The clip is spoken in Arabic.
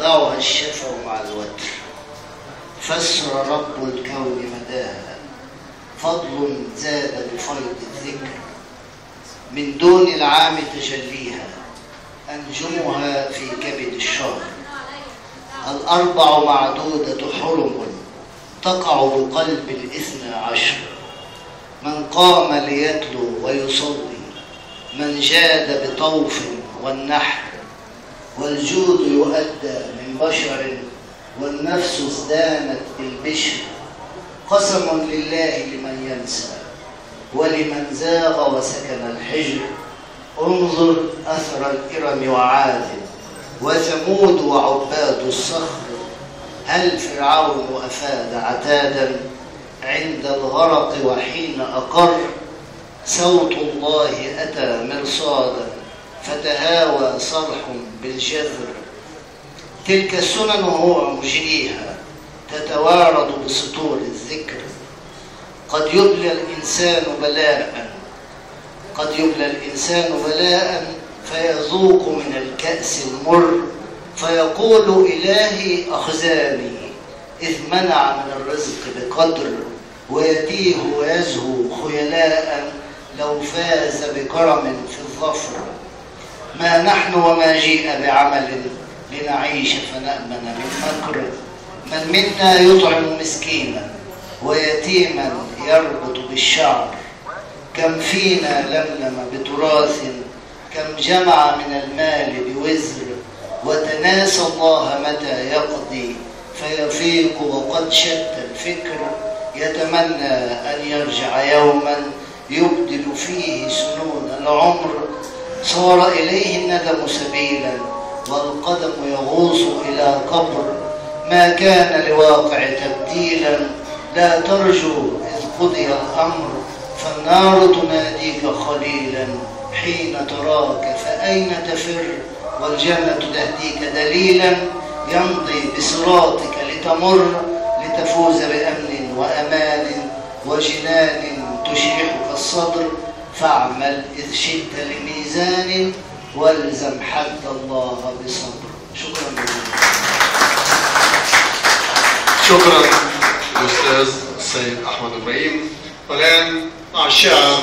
يخضعها الشفع مع الوتر. فسر رب الكون مداها، فضل زاد بفيض الذكر، من دون العام تجليها، أنجمها في كبد الشهر. الأربع معدودة حرم، تقع بقلب الإثنى عشر، من قام ليتلو ويصلي، من جاد بطوف والنحر. والجود يؤدى من بشر، والنفس ازدانت بالبشر. قسم لله لمن ينسى، ولمن زاغ وسكن الحجر. انظر أثر الإرم وعاد، وثمود وعباد الصخر. هل فرعون أفاد عتادا عند الغرق وحين أقر؟ صوت الله أتى مرصادا، فتهاوى صرح بالجذر. تلك السنن هو مجريها، تتوارد بسطور الذكر. قد يبلى الإنسان بلاء فيذوق من الكأس المر. فيقول إلهي أخزاني، إذ منع من الرزق بقدر. ويتيه ويزهو خيلاء، لو فاز بكرم في الظفر. ما نحن وما جيء بعمل، لنعيش فنأمن من مكر. من منا يطعم مسكينا، ويتيما يربط بالشعر. كم فينا لملم بتراث، كم جمع من المال بوزر. وتناسى الله متى يقضي، فيفيق وقد شت الفكر. يتمنى أن يرجع يوما، يبدل فيه سنون العمر. صار إليه الندم سبيلا، والقدم يغوص إلى قبر. ما كان لواقع تبديلا، لا ترجو إذ قضي الأمر. فالنار تناديك خليلا، حين تراك فأين تفر. والجنة تهديك دليلا، يمضي بصراطك لتمر. لتفوز بأمن وأمان، وجنان تشرحك الصدر. فاعمل إذ شئت لميزان، والزم حد الله بصبر. شكرا جزيلا. شكرا الأستاذ السيد أحمد إبراهيم. والآن مع الشاعر